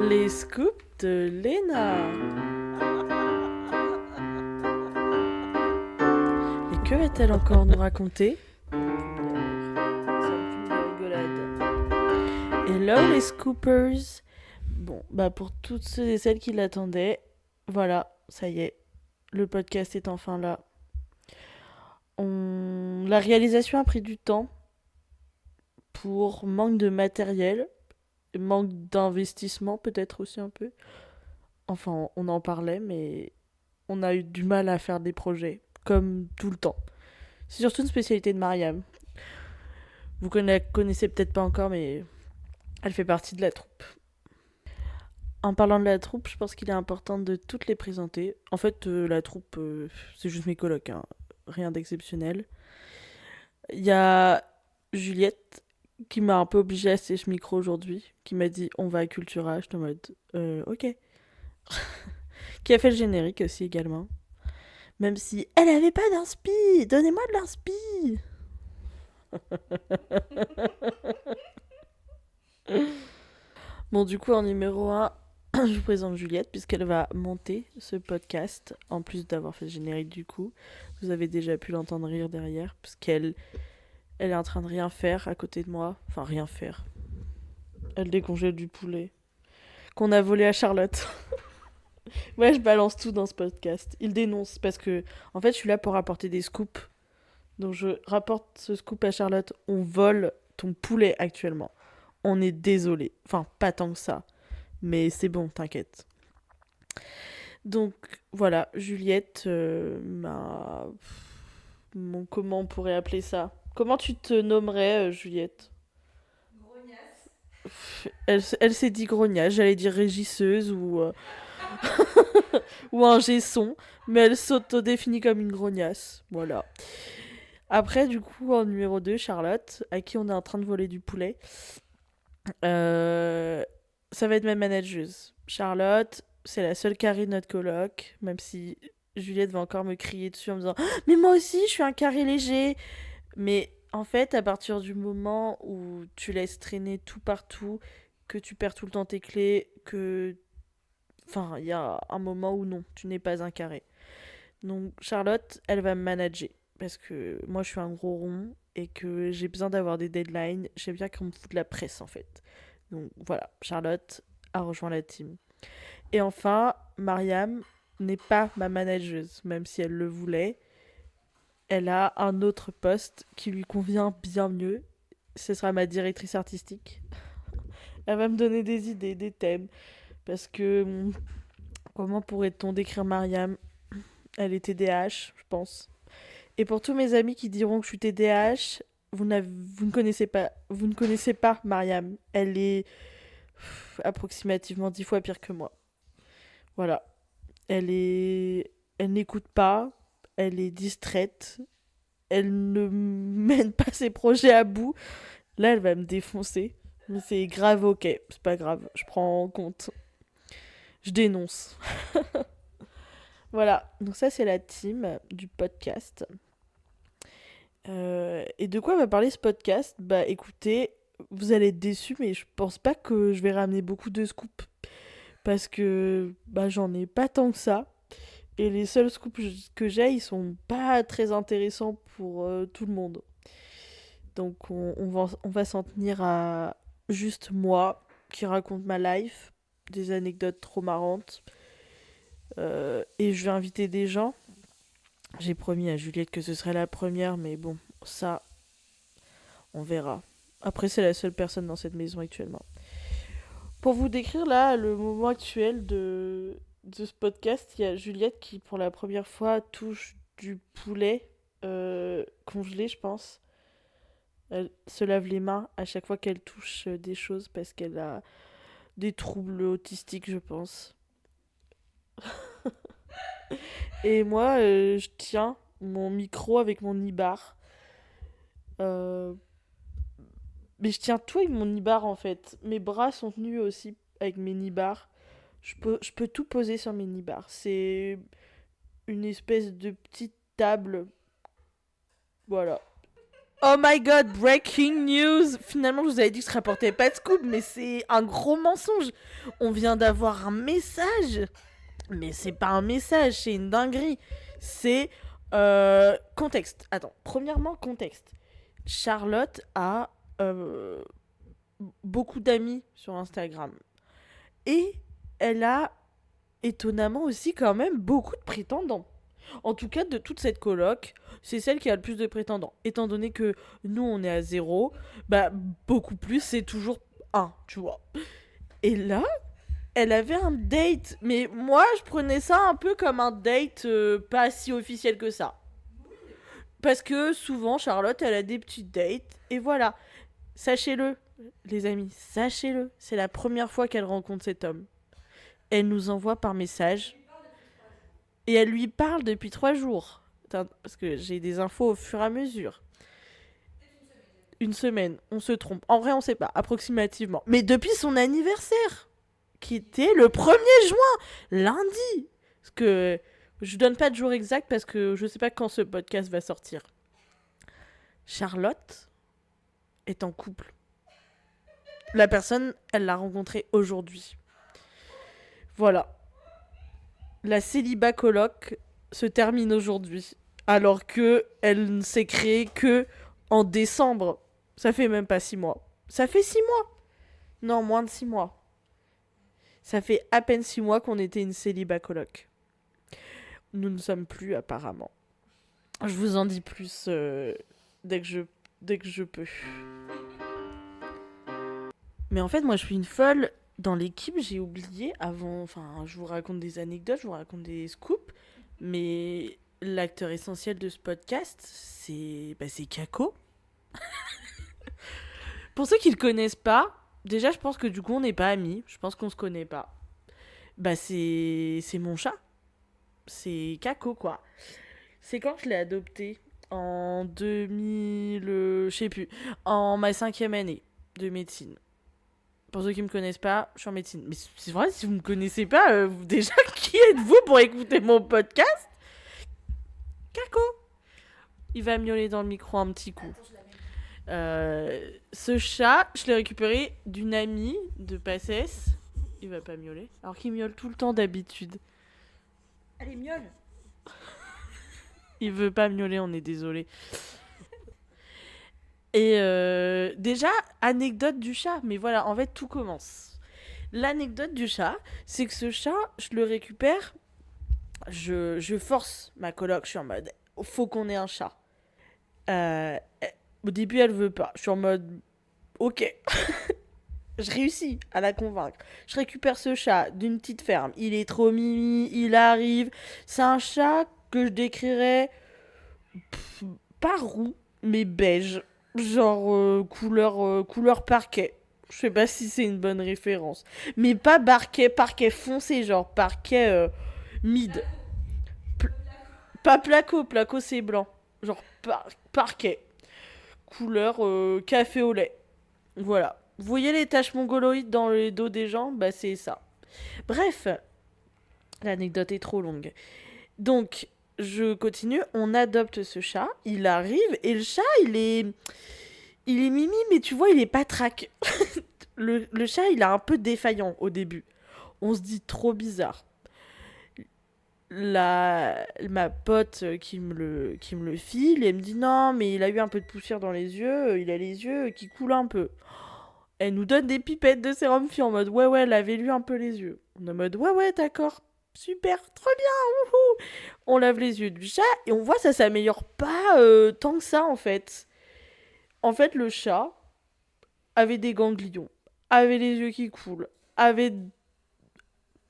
Les scoops de Léna. Et que va-t-elle encore nous raconter? Hello les scoopers. Bon, bah pour toutes ceux et celles qui l'attendaient, voilà, ça y est, le podcast est enfin là. La réalisation a pris du temps pour manque de matériel, manque d'investissement peut-être aussi un peu. Enfin, on en parlait, mais on a eu du mal à faire des projets, comme tout le temps. C'est surtout une spécialité de Mariam. Vous la connaissez peut-être pas encore, mais elle fait partie de la troupe. En parlant de la troupe, je pense qu'il est important de toutes les présenter. En fait, la troupe, c'est juste mes colocs, hein. Rien d'exceptionnel. Il y a Juliette qui m'a un peu obligée à sécher ce micro aujourd'hui, qui m'a dit on va à Cultura. J'étais en mode ok. Qui a fait le générique aussi également. Même si elle avait pas d'inspi, donnez-moi de l'inspi. Bon, du coup, en numéro un, je vous présente Juliette, puisqu'elle va monter ce podcast, en plus d'avoir fait le générique du coup. Vous avez déjà pu l'entendre rire derrière, puisqu'elle est en train de rien faire à côté de moi. Enfin, rien faire. Elle décongèle du poulet qu'on a volé à Charlotte. Ouais, je balance tout dans ce podcast. Il dénonce, parce que, en fait, je suis là pour apporter des scoops. Donc, je rapporte ce scoop à Charlotte. On vole ton poulet actuellement. On est désolé. Enfin, pas tant que ça. Mais c'est bon, t'inquiète. Donc voilà, Juliette, comment on pourrait appeler ça? Comment tu te nommerais, Juliette? Elle s'est dit grognasse, j'allais dire régisseuse ou un gesson, mais elle s'auto-définit comme une grognasse. Voilà. Après, du coup, en numéro 2, Charlotte, à qui on est en train de voler du poulet. Euh, Ça va être ma manageuse. Charlotte, c'est la seule carrée de notre coloc, même si Juliette va encore me crier dessus en me disant mais moi aussi, je suis un carré léger. Mais en fait, à partir du moment où tu laisses traîner tout partout, que tu perds tout le temps tes clés, que. Enfin, il y a un moment où non, tu n'es pas un carré. Donc, Charlotte, elle va me manager. Parce que moi, je suis un gros rond et que j'ai besoin d'avoir des deadlines. J'aime bien qu'on me foute la presse, en fait. Donc, voilà, Charlotte a rejoint la team. Et enfin, Mariam n'est pas ma manageuse, même si elle le voulait. Elle a un autre poste qui lui convient bien mieux. Ce sera ma directrice artistique. Elle va me donner des idées, des thèmes. Parce que comment pourrait-on décrire Mariam? Elle est TDAH, je pense. Et pour tous mes amis qui diront que je suis TDAH, vous ne connaissez pas Mariam. Elle est approximativement 10 fois pire que moi. Voilà. Elle n'écoute pas. Elle est distraite. Elle ne mène pas ses projets à bout. Là, elle va me défoncer. Mais c'est grave, ok. C'est pas grave. Je prends en compte. Je dénonce. Voilà. Donc, ça, c'est la team du podcast. Et de quoi va parler ce podcast? Bah, écoutez, vous allez être déçus, mais je pense pas que je vais ramener beaucoup de scoops. Parce que bah, j'en ai pas tant que ça. Et les seuls scoops que j'ai, ils sont pas très intéressants pour tout le monde. Donc on va s'en tenir à juste moi qui raconte ma life, des anecdotes trop marrantes. Et je vais inviter des gens. J'ai promis à Juliette que ce serait la première, mais bon, ça, on verra. Après, c'est la seule personne dans cette maison actuellement. Pour vous décrire là le moment actuel de ce podcast, il y a Juliette qui pour la première fois touche du poulet congelé, je pense. Elle se lave les mains à chaque fois qu'elle touche des choses parce qu'elle a des troubles autistiques, je pense. Et moi, je tiens mon micro avec mon nibar. Euh, Mais je tiens tout avec mon nibar en fait. Mes bras sont tenus aussi avec mes nibars. Je peux tout poser sur mes nibars. C'est une espèce de petite table. Voilà. Oh my god, breaking news! Finalement, je vous avais dit que je rapportais pas de scoop, mais c'est un gros mensonge. On vient d'avoir un message. Mais c'est pas un message, c'est une dinguerie. C'est contexte. Attends, premièrement, contexte. Charlotte a beaucoup d'amis sur Instagram. Et elle a étonnamment aussi quand même beaucoup de prétendants. En tout cas, de toute cette coloc, c'est celle qui a le plus de prétendants. Étant donné que nous, on est à zéro, bah, beaucoup plus, c'est toujours un, tu vois. Et là, elle avait un date. Mais moi, je prenais ça un peu comme un date pas si officiel que ça. Parce que souvent, Charlotte, elle a des petites dates. Et voilà. Sachez-le, les amis, sachez-le. C'est la première fois qu'elle rencontre cet homme. Elle nous envoie par message. Et elle lui parle depuis 3 jours. Attends, parce que j'ai des infos au fur et à mesure. Une semaine, on se trompe. En vrai, on sait pas, approximativement. Mais depuis son anniversaire, qui était le 1er juin, lundi. Parce que je donne pas de jour exact parce que je sais pas quand ce podcast va sortir. Charlotte est en couple. La personne, elle l'a rencontrée aujourd'hui. Voilà. La célibat coloc se termine aujourd'hui. Alors que elle ne s'est créée que en décembre. Ça fait même pas 6 mois. Ça fait 6 mois. Non, moins de 6 mois. Ça fait à peine 6 mois qu'on était une célibat coloc. Nous ne sommes plus apparemment. Je vous en dis plus dès que je peux. Mais en fait, moi, je suis une folle. Dans l'équipe, j'ai oublié avant. Enfin, je vous raconte des anecdotes, je vous raconte des scoops. Mais l'acteur essentiel de ce podcast, c'est Kako. Pour ceux qui le connaissent pas, déjà, je pense que du coup, on n'est pas amis. Je pense qu'on se connaît pas. Bah, c'est mon chat. C'est Kako, quoi. C'est quand je l'ai adopté en 2000, je sais plus, en ma 5e année de médecine. Pour ceux qui me connaissent pas, je suis en médecine. Mais c'est vrai, si vous me connaissez pas, déjà, qui êtes-vous pour écouter mon podcast? Kako. Il va miauler dans le micro un petit coup. Ce chat, je l'ai récupéré d'une amie de Passès. Il va pas miauler. Alors qu'il miaule tout le temps d'habitude. Allez, miaule. Il veut pas miauler, on est désolé. Et déjà, anecdote du chat. Mais voilà, en fait, tout commence. L'anecdote du chat, c'est que ce chat, je le récupère. Je force ma coloc. Je suis en mode, faut qu'on ait un chat. Euh, Au début, elle veut pas. Je suis en mode, ok. Je réussis à la convaincre. Je récupère ce chat d'une petite ferme. Il est trop mimi, il arrive. C'est un chat que je décrirais pas roux, mais beige. Genre couleur parquet. Je sais pas si c'est une bonne référence. Mais pas parquet foncé, genre parquet mid. Pl- Pas placo c'est blanc. Genre parquet. Couleur café au lait. Voilà. Vous voyez les taches mongoloïdes dans le dos des gens? Bah c'est ça. Bref, l'anecdote est trop longue. Donc, je continue. On adopte ce chat. Il arrive et le chat, il est mimi, mais tu vois, il est pas traque. Le chat, il est un peu défaillant au début. On se dit trop bizarre. Ma pote qui me le file, elle me dit non, mais il a eu un peu de poussière dans les yeux, il a les yeux qui coulent un peu. Elle nous donne des pipettes de sérum fille en mode ouais, lavez-lui un peu les yeux. On est en mode ouais, d'accord, super, trop bien, wouhou. On lave les yeux du chat et on voit ça s'améliore pas tant que ça en fait. En fait, le chat avait des ganglions, avait les yeux qui coulent, avait.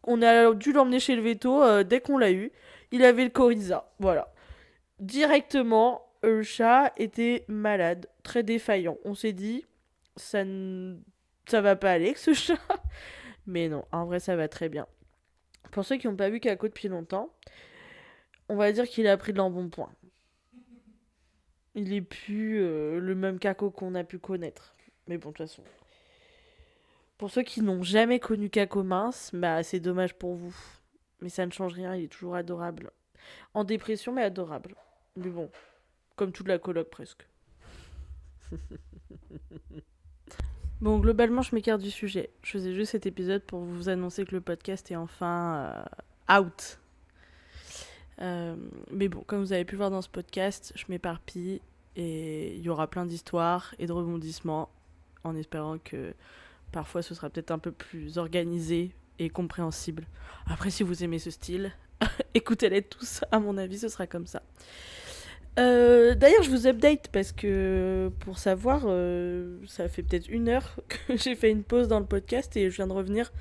On a dû l'emmener chez le veto dès qu'on l'a eu. Il avait le coryza, voilà. Directement, le chat était malade, très défaillant. On s'est dit, ça va pas aller avec ce chat. Mais non, en vrai, ça va très bien. Pour ceux qui n'ont pas vu Kako depuis longtemps, on va dire qu'il a pris de l'embonpoint. Il est plus le même Kako qu'on a pu connaître. Mais bon, de toute façon. Pour ceux qui n'ont jamais connu Kako mince, bah c'est dommage pour vous. Mais ça ne change rien, il est toujours adorable. En dépression, mais adorable. Mais bon, comme toute la coloc presque. Bon, globalement, je m'écarte du sujet. Je faisais juste cet épisode pour vous annoncer que le podcast est enfin out. Mais bon, comme vous avez pu voir dans ce podcast, je m'éparpille et il y aura plein d'histoires et de rebondissements en espérant que parfois ce sera peut-être un peu plus organisé et compréhensible. Après, si vous aimez ce style, écoutez-les tous, à mon avis, ce sera comme ça. D'ailleurs, je vous update parce que pour savoir, ça fait peut-être 1 heure que j'ai fait une pause dans le podcast et je viens de revenir.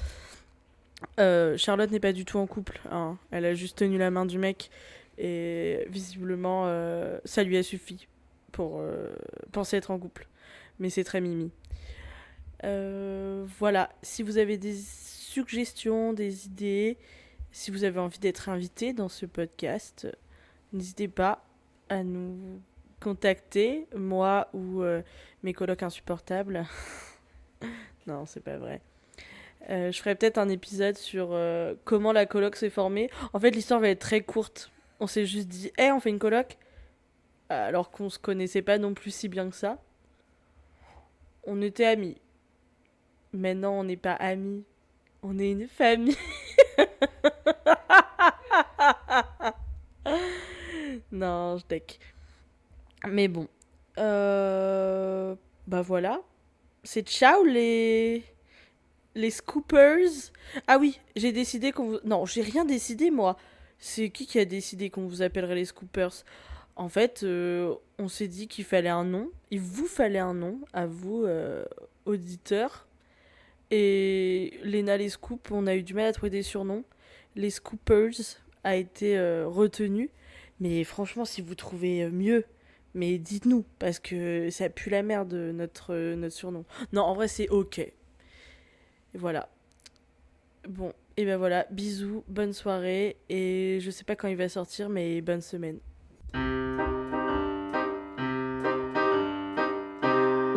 Charlotte n'est pas du tout en couple, hein. Elle a juste tenu la main du mec et visiblement ça lui a suffi pour penser être en couple. Mais c'est très mimi. Voilà, si vous avez des suggestions, des idées, si vous avez envie d'être invité dans ce podcast, n'hésitez pas à nous contacter, moi ou mes colocs insupportables. Non, c'est pas vrai. Je ferai peut-être un épisode sur comment la coloc s'est formée. En fait, l'histoire va être très courte. On s'est juste dit, on fait une coloc, alors qu'on se connaissait pas non plus si bien que ça. On était amis. Maintenant, on n'est pas amis. On est une famille. Non, je deck. Mais bon. Bah voilà. C'est ciao les scoopers. Ah oui, j'ai décidé qu'on vous... Non, j'ai rien décidé moi. C'est qui a décidé qu'on vous appellerait les scoopers? En fait, on s'est dit qu'il fallait un nom. Il vous fallait un nom, à vous, auditeurs. Et Léna les scoops, on a eu du mal à trouver des surnoms. Les scoopers a été retenu. Mais franchement, si vous trouvez mieux, mais dites-nous, parce que ça pue la merde notre surnom. Non, en vrai, c'est ok. Et voilà. Bon, et ben voilà, bisous, bonne soirée, et je sais pas quand il va sortir, mais bonne semaine.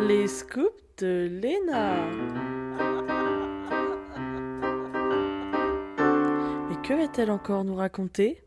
Les scoops de Léna. Mais que va-t-elle encore nous raconter ?